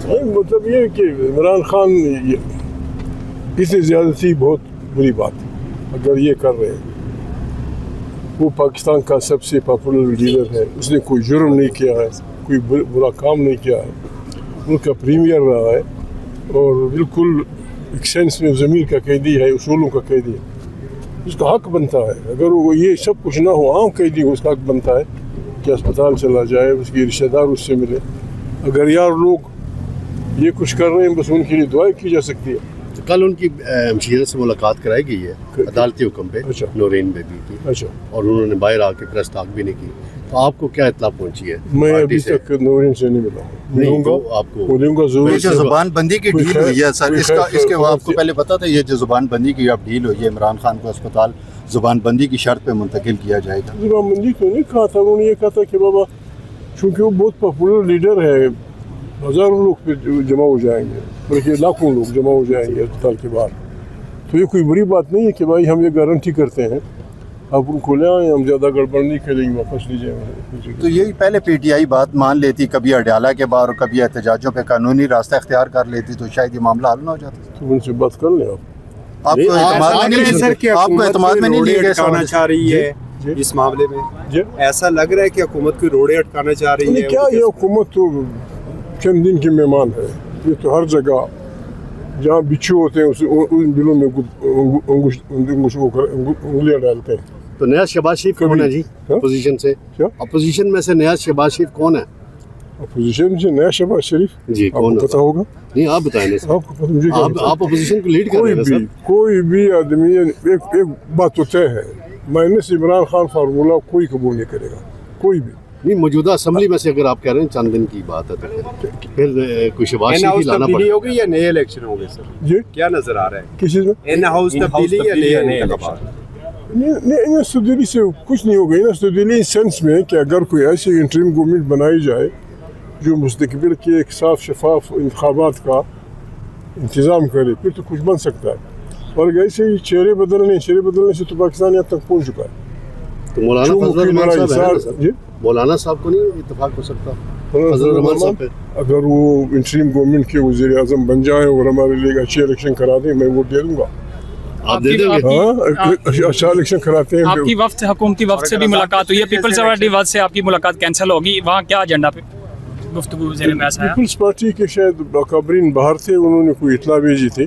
मतलब ये कि इमरान खान इससे ज़्यादती बहुत बुरी बात है अगर ये कर रहे हैं। वो पाकिस्तान का सबसे पॉपुलर लीडर है, उसने कोई जुर्म नहीं किया है, कोई बुरा काम नहीं किया है, उनका प्रीमियर रहा है और बिल्कुल एक सेंस में ज़मीर का कैदी है, उसूलों का कैदी है। उसका हक बनता है, अगर वो ये सब कुछ ना हो, आम कैदी हो, उसका हक बनता है कि अस्पताल चला जाए, उसके रिश्तेदार उससे मिले। अगर यार लोग ये कुछ कर रहे हैं, बस उनके लिए दुआएं की जा सकती है। तो कल उनकी मशीर से मुलाकात कराई गई है अदालती हुक्म पे, अच्छा। नौरीन बेबी की, अच्छा, और उन्होंने बाहर आके प्रेस टॉक भी नहीं की। तो आपको क्या इत्तला पहुंची है? मैं अभी तक नौरीन से नहीं मिला, मिलूंगा, आपको मिलूंगा ये जरूर। जो जुबान बंदी की डील हुई है सर, इसके वो आपको पहले पता था? ये जो जुबान बंदी की अब डील हुई है, इमरान खान को अस्पताल जुबान बंदी की शर्त पे मुंतकिल किया जाएगा। जुबान बंदी को नहीं कहा था, उन्होंने ये कहा था कि बाबा चूँकि वो बहुत पॉपुलर लीडर है, हज़ारों लोग फिर जमा हो जाएंगे, बल्कि लाखों लोग जमा हो जाएंगे अस्पताल के बाहर। तो ये कोई बड़ी बात नहीं है कि भाई हम ये गारंटी करते हैं आप उनको ले आएँ, हम ज़्यादा गड़बड़ नहीं करेंगे, वापस लीजिए। तो यही पहले पीटीआई बात मान लेती, कभी अडयाला के बाहर और कभी एहतजाजों पे कानूनी रास्ता इख्तियार कर लेती, तो शायद ये मामला हल ना हो जाता। तो उनसे बात कर लें आप। आपको एतमाद में नहीं, आपको एतमाद में नहीं लिया अटकाना चाह रही है इस मामले में? ऐसा लग रहा है कि हुकूमत की रोड़े अटकाना चाह रही है। क्या ये हुकूमत तो चंद दिन की मेहमान है, ये तो हर जगह जहाँ बिच्छू होते हैं उन बिलों में उंगलियाँ डालते हैं। तो नया शहबाज शरीफ कौन है जी अपोजिशन से? अपोजिशन में से नया शहबाज शरीफ कौन है? अपोजिशन से नया शहबाज शरीफ जी कौन पता होगा? नहीं आप बताएं ना सर। आपको मुझे आप अपोजिशन को लीड कर रहे हैं सर। कोई भी आदमी एक बात तो तय है, माइनस इमरान खान फार्मूला कोई कबूल नहीं करेगा, कोई भी नहीं। मौजूदा असेंबली में से अगर आप कह रहे हैं चंद दिन की बात है तो फिर कोई शहबाज शरीफ ही लाना पड़ेगा। होगी या नए इलेक्शन होंगे सर? जी क्या नजर आ रहा है? किस चीज़ में? इन हाउस तब्दीली या नए इंतखाबात? तब्दीली से कुछ नहीं हो गई ना। तब्दीली इस सेंस में कि अगर कोई ऐसी इंटरिम गवर्नमेंट बनाई जाए जो मुस्तकबिल के एक साफ शफाफ इंतखाबात का इंतज़ाम करे, फिर तो कुछ बन सकता है। और ऐसे ही चेहरे बदलने से तो पाकिस्तान यहाँ तक पहुँच चुका है। तो मौलाना फजल रहमान साहब है, मौलाना साहब को नहीं इत्तेफाक हो सकता फजल रहमान साहब पे? अगर वो इंटरिम गवर्नमेंट के वज़ीर आज़म बन जाए और हमारे लिए अच्छे इलेक्शन करा दें, मैं वोट दे दूँगा। आप दे देंगे? हाँ, अच्छा इलेक्शन कराते हैं। आपकी वफ्द हुकूमती वफ्द से भी मुलाकात हुई है, पीपल्स पार्टी वफ्द से आपकी मुलाकात कैंसिल होगी, वहाँ क्या एजेंडा पे गुफ्तगू ज़हन में ऐसा है? पीपल्स पार्टी के शायद अकाबरीन बाहर थे, उन्होंने कोई इतला भेजी थी,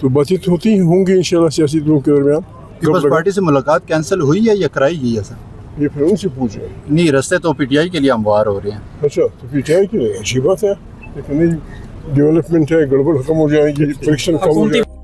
तो बातचीत होती होंगी इंशाल्लाह सियासी दलों के दरमियान। पीपल्स पार्टी से मुलाकात कैंसिल हुई है या कराई गई है सर? ये फिर उनसे पूछे। नहीं, रस्ते तो पीटीआई के लिए हमवार हो रहे हैं। अच्छा, तो पीटीआई के लिए अच्छी बात है, लेकिन डेवलपमेंट है, गड़बड़ खत्म हो जाएगी, फ्रिक्शन कम हो जाएगा।